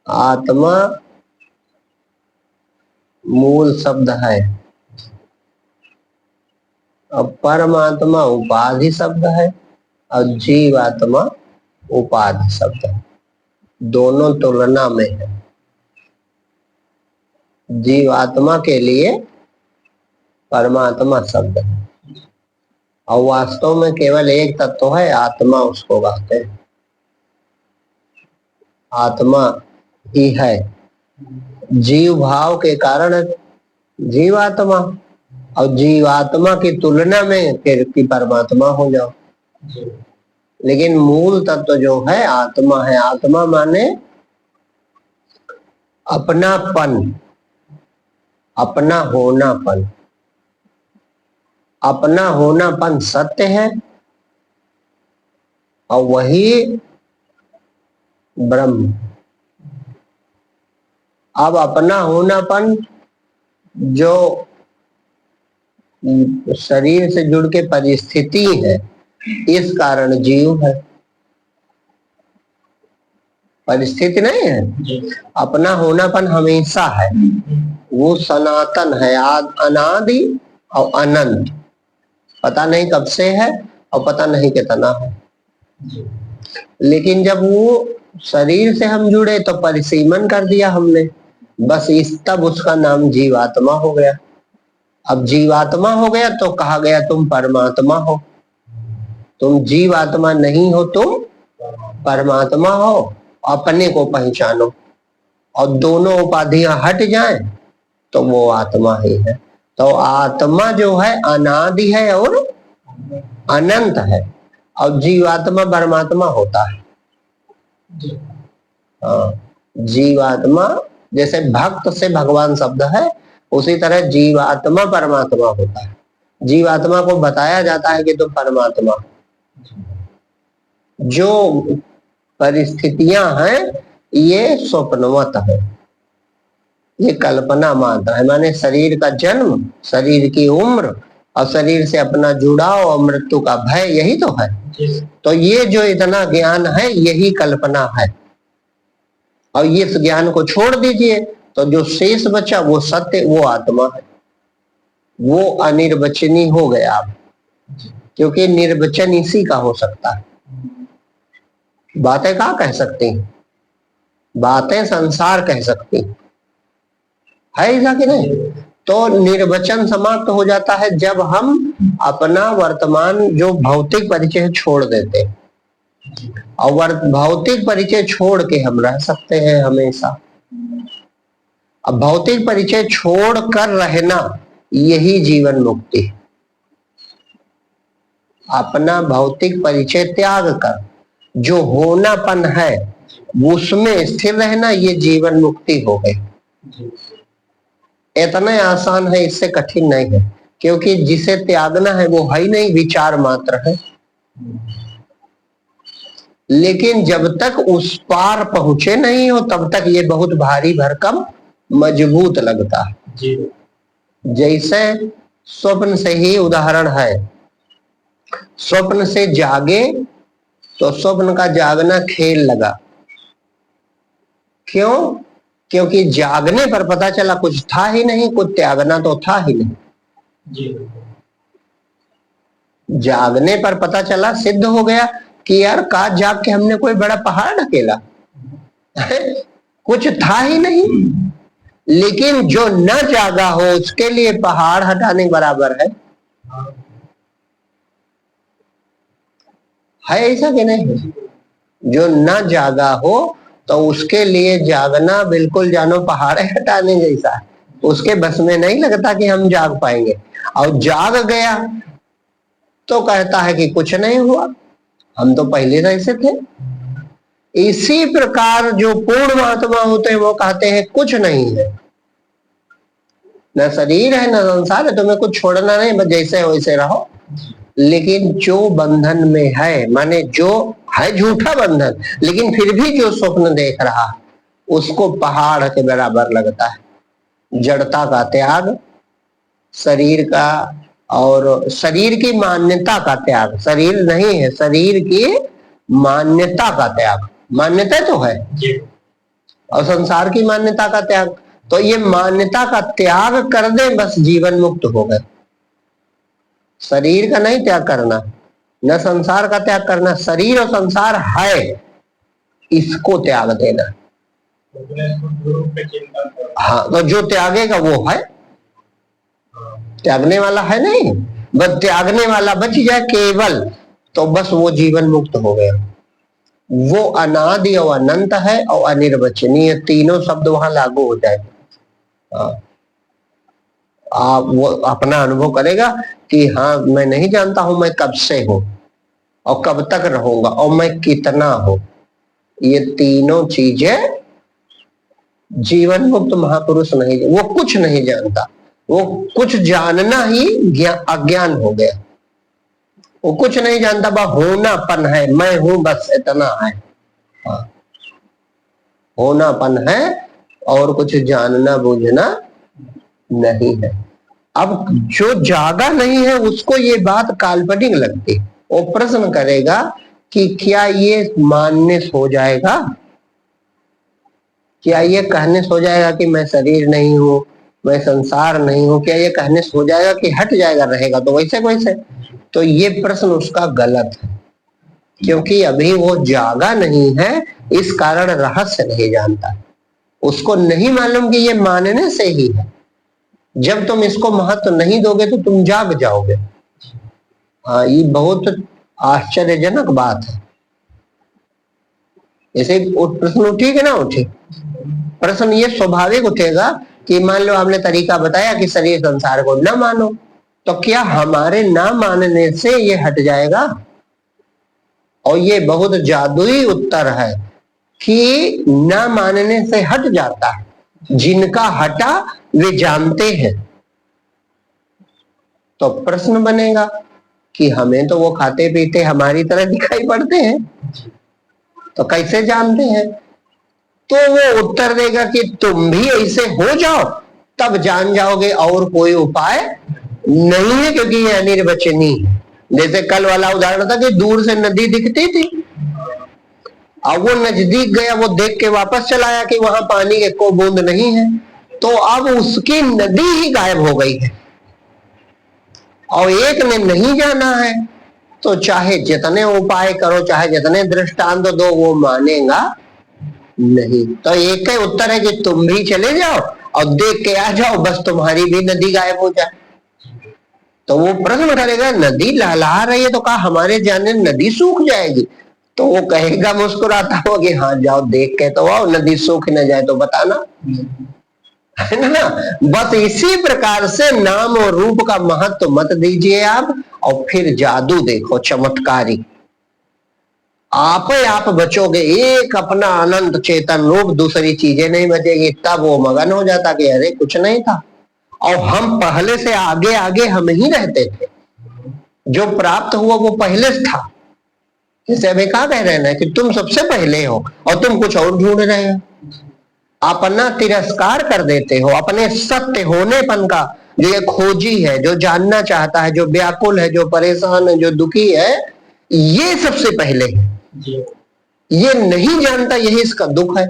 आत्मा मूल शब्द है और परमात्मा उपाधि शब्द है और जीवात्मा उपाधि शब्द है। दोनों तुलना में है। जीवात्मा के लिए परमात्मा शब्द है और वास्तव में केवल एक तत्व है, आत्मा उसको कहते हैं। आत्मा ही है। जीव भाव के कारण जीवात्मा, और जीवात्मा की तुलना में फिर की परमात्मा हो जाओ। लेकिन मूल तत्व जो है आत्मा है। आत्मा माने अपनापन, अपना होनापन। अपना होनापन सत्य है और वही ब्रह्म। अब अपना होनापन जो शरीर से जुड़ के परिस्थिति है, इस कारण जीव है। परिस्थिति नहीं है, अपना होनापन हमेशा है। वो सनातन है, अनादि और अनंत। पता नहीं कब से है और पता नहीं कितना है। लेकिन जब वो शरीर से हम जुड़े तो परिसीमन कर दिया हमने, बस इस तब उसका नाम जीवात्मा हो गया। अब जीवात्मा हो गया तो कहा गया तुम परमात्मा हो। तुम जीवात्मा नहीं हो, तुम परमात्मा हो। अपने को पहचानो और दोनों उपाधियां हट जाएं तो वो आत्मा ही है। तो आत्मा जो है अनादि है और अनंत है और जीवात्मा परमात्मा होता है। हाँ, जीवात्मा जैसे भक्त से भगवान शब्द है, उसी तरह जीवात्मा परमात्मा होता है। जीवात्मा को बताया जाता है कि तुम परमात्मा। जो परिस्थितियां हैं ये स्वप्नवत है, ये कल्पना मात्र है। माने शरीर का जन्म, शरीर की उम्र और शरीर से अपना जुड़ाव और मृत्यु का भय, यही तो है। तो ये जो इतना ज्ञान है यही कल्पना है। और इस ज्ञान को छोड़ दीजिए तो जो शेष बचा वो सत्य, वो आत्मा है। वो अनिर्वचनीय हो गया अब, क्योंकि निर्वचन इसी का हो सकता है। बातें कहाँ कह सकती हैं? बातें संसार कह सकती है ऐसा कि नहीं? तो निर्वचन समाप्त हो जाता है जब हम अपना वर्तमान जो भौतिक परिचय छोड़ देते हैं। और भौतिक परिचय छोड़ के हम रह सकते हैं हमेशा। अब भौतिक परिचय छोड़ कर रहना यही जीवन मुक्ति है। अपना भौतिक परिचय त्याग कर जो होनापन है उसमें स्थिर रहना, ये जीवन मुक्ति हो गई। इतना आसान है, इससे कठिन नहीं है। क्योंकि जिसे त्यागना है वो है ही नहीं, विचार मात्र है। लेकिन जब तक उस पार पहुंचे नहीं हो तब तक ये बहुत भारी भरकम मजबूत लगता है। जैसे स्वप्न से ही उदाहरण है। स्वप्न से जागे तो स्वप्न का जागना खेल लगा। क्यों? क्योंकि जागने पर पता चला कुछ था ही नहीं, कुछ त्यागना तो था ही नहीं। जागने पर पता चला, सिद्ध हो गया कि यार काश जाग के हमने कोई बड़ा पहाड़ ढकेला। कुछ था ही नहीं। लेकिन जो न जागा हो उसके लिए पहाड़ हटाने बराबर है ऐसा कि नहीं? जो न जागा हो तो उसके लिए जागना बिल्कुल जानो पहाड़े हटाने जैसा है। उसके बस में नहीं लगता कि हम जाग पाएंगे। और जाग गया तो कहता है कि कुछ नहीं हुआ, हम तो पहले से ऐसे थे। इसी प्रकार जो पूर्ण आत्मा होते हैं वो कहते हैं कुछ नहीं है, न शरीर है न संसार है, तुम्हें कुछ छोड़ना नहीं, बस जैसे वैसे रहो। लेकिन जो बंधन में है, माने जो है झूठा बंधन, लेकिन फिर भी जो स्वप्न देख रहा है उसको पहाड़ के बराबर लगता है। जड़ता का त्याग, शरीर का और शरीर की मान्यता का त्याग। शरीर नहीं है, शरीर की मान्यता का त्याग। मान्यता तो है और संसार की मान्यता का त्याग। तो ये मान्यता का त्याग कर दे बस जीवन मुक्त हो गए। शरीर का नहीं त्याग करना, न संसार का त्याग करना, शरीर और संसार है इसको त्याग देना। हाँ, तो जो त्यागेगा वो है, त्यागने वाला है नहीं, बस त्यागने वाला बच जाए केवल, तो बस वो जीवन मुक्त हो गया। वो अनादि और अनंत है और अनिर्वचनीय, तीनों शब्द वहां लागू हो जाए। आप वो अपना अनुभव करेगा कि हाँ मैं नहीं जानता हूं मैं कब से हूं और कब तक रहूंगा और मैं कितना हूं। ये तीनों चीजें जीवन मुक्त महापुरुष नहीं, वो कुछ नहीं जानता, वो कुछ जानना ही अज्ञान हो गया। वो कुछ नहीं जानता, वह होनापन है, मैं हूं बस इतना है। हाँ, होनापन है और कुछ जानना बूझना नहीं है। अब जो जागा नहीं है उसको ये बात काल्पनिक लगती, वो प्रश्न करेगा कि क्या ये मानने हो जाएगा, क्या ये कहने हो जाएगा कि मैं शरीर नहीं हूं, मैं संसार नहीं हूं, क्या ये कहने हो जाएगा कि हट जाएगा, रहेगा तो वैसे वैसे। तो ये प्रश्न उसका गलत है, क्योंकि अभी वो जागा नहीं है, इस कारण रहस्य नहीं जानता। उसको नहीं मालूम कि ये मानने से ही है। जब तुम इसको महत्व नहीं दोगे तो तुम जाग जाओगे। हाँ, ये बहुत आश्चर्यजनक बात है। जैसे प्रश्न उठेगा ना, उठे प्रश्न ये स्वाभाविक उठेगा कि मान लो आपने तरीका बताया कि शरीर संसार को न मानो, तो क्या हमारे ना मानने से ये हट जाएगा? और ये बहुत जादुई उत्तर है कि न मानने से हट जाता है। जिनका हटा वे जानते हैं। तो प्रश्न बनेगा कि हमें तो वो खाते पीते हमारी तरह दिखाई पड़ते हैं, तो कैसे जानते हैं? तो वो उत्तर देगा कि तुम भी ऐसे हो जाओ तब जान जाओगे, और कोई उपाय नहीं है, क्योंकि ये अनिर्वचनीय है। जैसे कल वाला उदाहरण था कि दूर से नदी दिखती थी, अब वो नजदीक गया, वो देख के वापस चला आया कि वहां पानी एक को बूंद नहीं है, तो अब उसकी नदी ही गायब हो गई है। और एक ने नहीं जाना है, तो चाहे जितने उपाय करो, चाहे जितने दृष्टांत दो, वो मानेगा नहीं। तो एक ही उत्तर है कि तुम भी चले जाओ और देख के आ जाओ, बस तुम्हारी भी नदी गायब हो जाए। तो वो प्रश्न करेगा नदी लहला रही है, तो कहा हमारे जाने नदी सूख जाएगी? तो वो कहेगा मुस्कुराता हुआ कि हाँ जाओ देख के तो आओ, नदी सूख न जाए तो बताना, है ना। बस इसी प्रकार से नाम और रूप का महत्व मत दीजिए आप, और फिर जादू देखो चमत्कारी, आप बचोगे। एक अपना अनंत चेतन रूप, दूसरी चीजें नहीं बचेगी। तब वो मगन हो जाता कि अरे कुछ नहीं था, और हम पहले से आगे आगे हम ही रहते थे, जो प्राप्त हुआ वो पहले से था। जैसे अभी कहा कह रहे हैं कि तुम सबसे पहले हो और तुम कुछ और ढूंढ रहे हो, अपना तिरस्कार कर देते हो, अपने सत्य होनेपन का। जो ये खोजी है, जो जानना चाहता है, जो व्याकुल है, जो परेशान है, जो दुखी है, ये सबसे पहले है। ये नहीं जानता, यही इसका दुख है।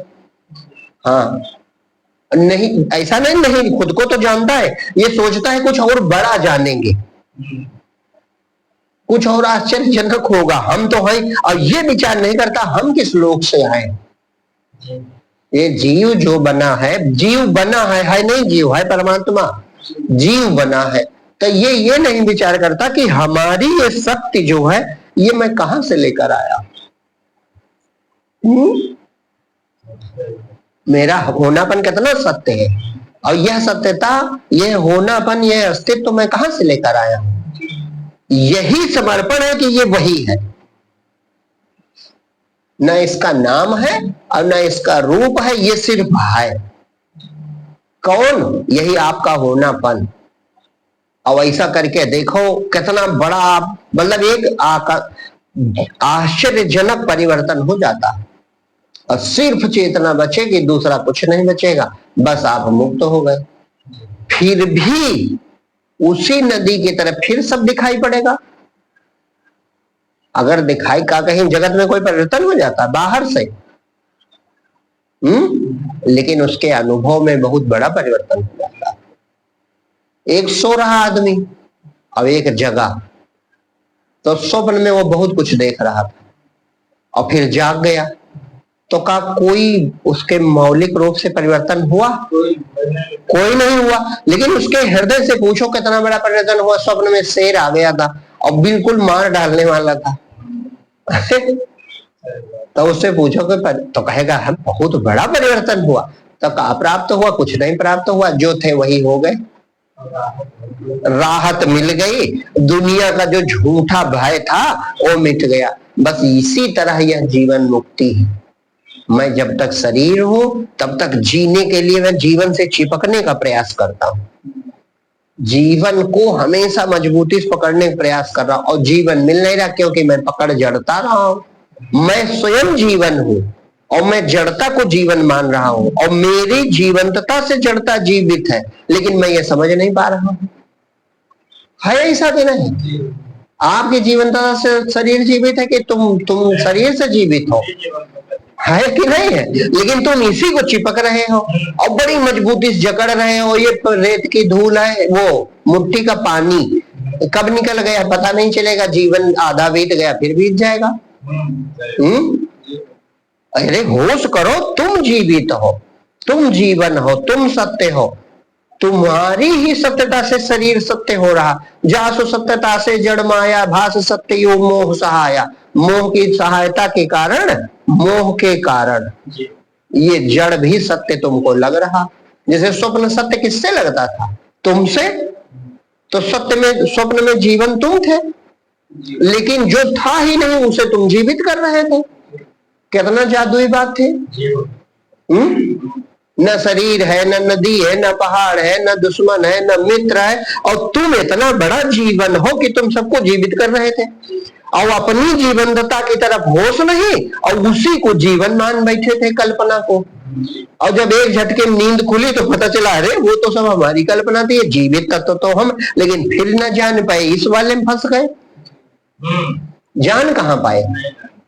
हाँ, नहीं ऐसा नहीं खुद को तो जानता है, ये सोचता है कुछ और बड़ा जानेंगे, कुछ और आश्चर्यजनक होगा, हम तो हैं, और ये विचार नहीं करता हम किस लोक से आए। ये जीव जो बना है, जीव बना है नहीं जीव है, परमात्मा जीव बना है। तो ये नहीं विचार करता कि हमारी ये शक्ति जो है, ये मैं कहां से लेकर आया। मेरा होनापन कितना सत्य है, और यह सत्यता, यह होनापन, यह अस्तित्व मैं कहां से लेकर आया हूं। यही समर्पण है कि ये वही है, न इसका नाम है और न इसका रूप है, ये सिर्फ है। कौन? यही आपका होनापन। और ऐसा करके देखो कितना बड़ा, मतलब एक आश्चर्यजनक परिवर्तन हो जाता है, और सिर्फ चेतना बचेगी, दूसरा कुछ नहीं बचेगा, बस आप मुक्त हो गए। फिर भी उसी नदी की तरह फिर सब दिखाई पड़ेगा। अगर दिखाई का कहीं जगत में कोई परिवर्तन हो जाता बाहर से, लेकिन उसके अनुभव में बहुत बड़ा परिवर्तन हो जाता है। एक सो रहा आदमी, अब एक जगह, तो स्वप्न में वो बहुत कुछ देख रहा था और फिर जाग गया, तो क्या कोई उसके मौलिक रूप से परिवर्तन हुआ? कोई नहीं हुआ। लेकिन उसके हृदय से पूछो कितना बड़ा परिवर्तन हुआ। स्वप्न में शेर आ गया था और बिल्कुल मार डालने वाला था तो उससे पूछो कि तो कहेगा हम बहुत बड़ा परिवर्तन हुआ। तो क्या प्राप्त हुआ? कुछ नहीं प्राप्त हुआ, जो थे वही हो गए, राहत मिल गई, दुनिया का जो झूठा भय था वो मिट गया। बस इसी तरह यह जीवन मुक्ति है। मैं जब तक शरीर हूं तब तक जीने के लिए मैं जीवन से चिपकने का प्रयास करता हूं, जीवन को हमेशा मजबूती से पकड़ने का प्रयास कर रहा हूं, और जीवन मिल नहीं रहा क्योंकि मैं पकड़ जड़ता रहा हूं। मैं स्वयं जीवन हूं और मैं जड़ता को जीवन मान रहा हूं, और मेरी जीवंतता से जड़ता जीवित है, लेकिन मैं ये समझ नहीं पा रहा हूं। है ऐसा कि नहीं? आपकी जीवंतता से शरीर जीवित है कि तुम शरीर से जीवित हो? है कि नहीं है? लेकिन तुम इसी को चिपक रहे हो और बड़ी मजबूती से जकड़ रहे हो। ये रेत की धूल है, वो मुट्ठी का पानी कब निकल गया पता नहीं चलेगा। जीवन आधा बीत गया फिर बीत जाएगा। अरे होश करो, तुम जीवित हो, तुम जीवन हो, तुम सत्य हो। तुम्हारी ही सत्यता से शरीर सत्य हो रहा। जासु सत्यता से जड़ माया, भास सत्य यो मोह सहाया। मोह की सहायता के कारण, मोह के कारण ये जड़ भी सत्य तुमको लग रहा। जैसे स्वप्न सत्य किससे लगता था? तुमसे। तो सत्य में, स्वप्न में जीवन तुम थे, लेकिन जो था ही नहीं उसे तुम जीवित कर रहे थे। कितना जादुई बात थी। न शरीर है, न नदी है, न पहाड़ है, न दुश्मन है, न मित्र है, और तुम इतना बड़ा जीवन हो कि तुम सबको जीवित कर रहे थे, और अपनी जीवंतता की तरफ होश नहीं, और उसी को जीवन मान बैठे थे, कल्पना को। और जब एक झटके नींद खुली तो पता चला अरे वो तो सब हमारी कल्पना थी, जीवित तत्व तो हम, लेकिन फिर न जान पाए, इस वाले में फंस गए। जान कहां पाए?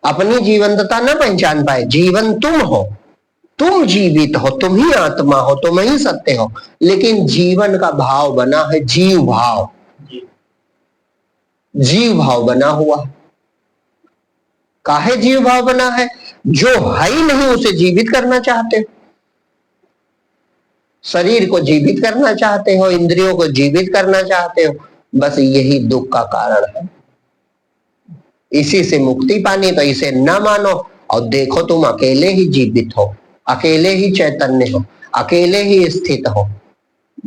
अपनी जीवंतता न पहचान पाए। जीवन तुम हो, तुम जीवित हो, तुम ही आत्मा हो, तुम ही सत्य हो, लेकिन जीवन का भाव बना है, जीव भाव, जीव भाव बना हुआ। काहे जीव भाव बना है? जो है ही नहीं उसे जीवित करना चाहते हो। शरीर को जीवित करना चाहते हो, इंद्रियों को जीवित करना चाहते हो, बस यही दुख का कारण है। इसी से मुक्ति पानी, तो इसे न मानो और देखो तुम अकेले ही जीवित हो, अकेले ही चैतन्य हो, अकेले ही स्थित हो।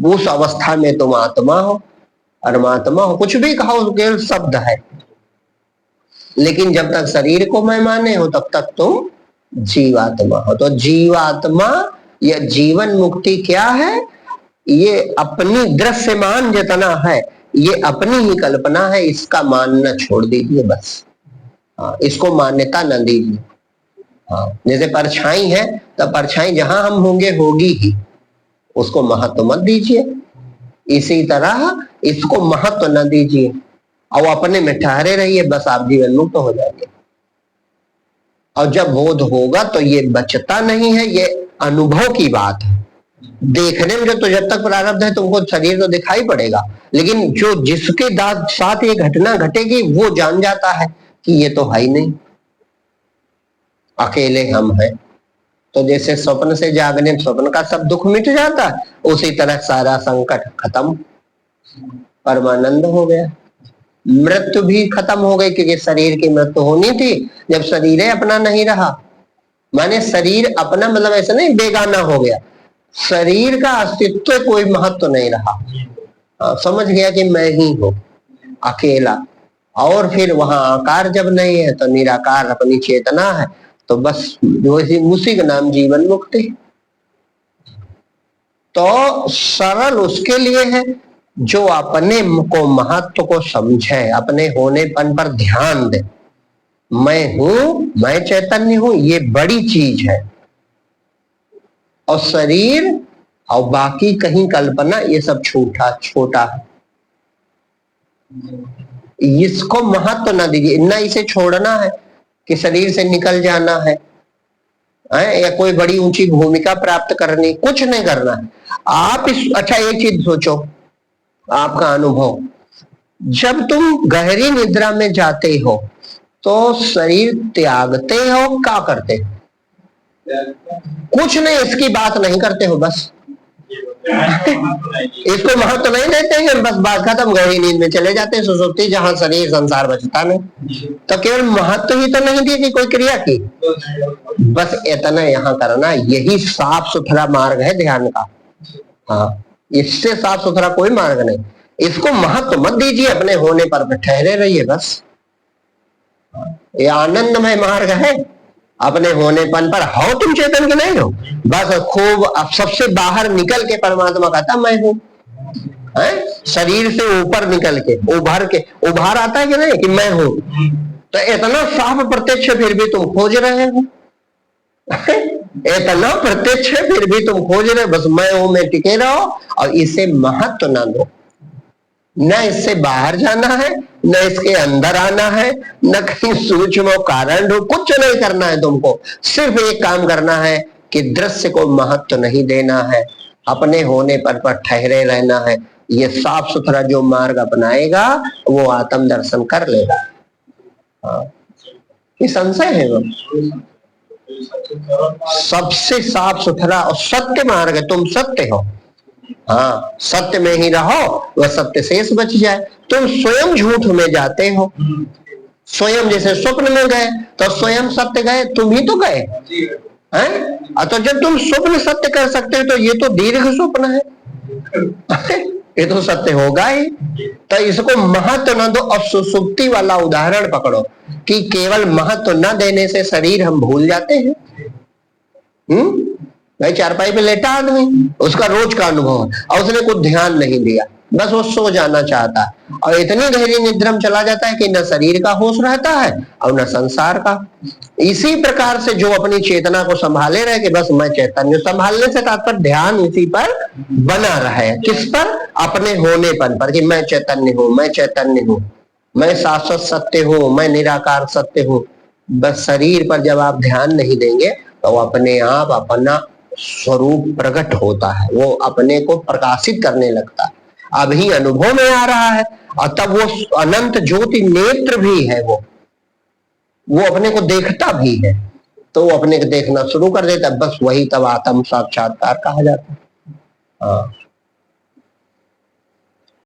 उस अवस्था में तुम आत्मा हो, परमात्मा हो, कुछ भी कहो, केवल शब्द है। लेकिन जब तक शरीर को मैं माने हो तब तक तुम जीवात्मा हो। तो जीवात्मा या जीवन मुक्ति क्या है? ये अपनी दृश्यमान जितना है, ये अपनी ही कल्पना है, इसका मानना छोड़ दीजिए बस। हाँ, इसको मान्यता न दीजिए। हाँ, जैसे परछाई है तो परछाई जहां हम होंगे होगी ही, उसको महत्व मत दीजिए। इसी तरह इसको महत्व न दीजिए और अपने में ठहरे रहिए, बस आप जीवन मुक्त हो जाएंगे। और जब बोध होगा तो ये बचता नहीं है, ये अनुभव की बात है। देखने में तो जब तक प्रारब्ध है तुमको शरीर तो दिखाई पड़ेगा, लेकिन जो जिसके साथ ये घटना घटेगी वो जान जाता है कि ये तो है ही नहीं, अकेले हम हैं। तो जैसे स्वप्न से जागने, स्वप्न का सब दुख मिट जाता है, उसी तरह सारा संकट खत्म, परमानंद हो गया। मृत्यु भी खत्म हो गई, क्योंकि शरीर की मृत्यु होनी थी जब शरीर अपना नहीं रहा। माने शरीर अपना मतलब ऐसा नहीं बेगाना हो गया, शरीर का अस्तित्व कोई महत्व नहीं रहा। समझ गया कि मैं ही हूं अकेला। और फिर वहां आकार जब नहीं है तो निराकार अपनी चेतना है, तो बस उसी का नाम जीवन मुक्ति। तो सरल उसके लिए है जो अपने को महत्व को समझे, अपने होनेपन पर ध्यान दे। मैं हूं, मैं चैतन्य हूं, ये बड़ी चीज है। और शरीर और बाकी कहीं कल्पना, ये सब छोटा है। इसको महत्व ना दीजिए, ना इसे छोड़ना है कि शरीर से निकल जाना है। है, या कोई बड़ी ऊंची भूमिका प्राप्त करनी, कुछ नहीं करना है। आप इस अच्छा एक चीज सोचो, आपका अनुभव, जब तुम गहरी निद्रा में जाते हो तो शरीर त्यागते हो, क्या करते हो? कुछ नहीं, इसकी बात नहीं करते हो, बस इसको महत्व नहीं देते हैं, बस बात खत्म, गहरी नींद में चले जाते हैं, सुसुप्ति, जहां शरीर संसार बचता नहीं। तो केवल महत्व ही तो नहीं दी कि कोई क्रिया की, बस इतना यहाँ करना, यही साफ सुथरा मार्ग है ध्यान का। हाँ, इससे साफ सुथरा कोई मार्ग नहीं। इसको महत्व मत दीजिए, अपने होने पर ठहरे रहिए बस। ये आनंदमय मार्ग है, अपने होनेपन पर हो तुम चेतन के नहीं हो, बस खूब अब सबसे बाहर निकल के परमात्मा कहता मैं हूं, शरीर से ऊपर निकल के उभर के, उभार आता है कि नहीं कि मैं हूं, तो इतना साफ प्रत्यक्ष फिर भी तुम खोज रहे हो इतना प्रत्यक्ष है फिर भी तुम खोज रहे, बस मैं हूं में टिके रहो और इसे महत्व ना दो, न इससे बाहर जाना है, न इसके अंदर आना है, न कहीं सूक्ष्म कारण हो, कुछ नहीं करना है तुमको, सिर्फ एक काम करना है कि दृश्य को महत्व नहीं देना है, अपने होने पर ठहरे रहना है। ये साफ सुथरा जो मार्ग अपनाएगा वो आत्म दर्शन कर लेगा। हाँ, ये संशय है वो सबसे साफ सुथरा और सत्य मार्ग है, तुम सत्य हो। हाँ, सत्य में ही रहो, वह सत्य शेष बच जाए। तुम स्वयं झूठ में जाते हो, स्वयं जैसे स्वप्न में गए तो स्वयं सत्य गए, तुम ही तो गए हैं। तो जब तुम स्वप्न सत्य कर सकते हो तो ये तो दीर्घ स्वप्न है ये तो सत्य होगा ही। तो इसको महत्व न दो, और सुसुप्ति वाला उदाहरण पकड़ो कि केवल महत्व न देने से शरीर हम भूल जाते हैं। भाई चारपाई पे लेटा आदमी, उसका रोज का अनुभव है और उसने कुछ ध्यान नहीं दिया, बस वो सो जाना चाहता है और इतनी गहरी निद्रा में चला जाता है कि न शरीर का होश रहता है और न संसार का। इसी प्रकार से जो अपनी चेतना को संभाले रहे कि बस मैं चैतन्य, संभालने से तात्पर्य ध्यान इसी पर बना रहे, किस पर? अपने होनेपन पर कि मैं चैतन्य हूं, मैं चैतन्य हूं, मैं शाश्वत सत्य हूं, मैं निराकार सत्य हूं। बस शरीर पर जब आप ध्यान नहीं देंगे तो अपने आप अपना स्वरूप प्रकट होता है, वो अपने को प्रकाशित करने लगता है, अभी अनुभव में आ रहा है। और तब वो अनंत ज्योति नेत्र भी है, वो अपने को देखता भी है, तो वो अपने को देखना शुरू कर देता है, बस वही तब आत्म साक्षात्कार कहा जाता है। हाँ।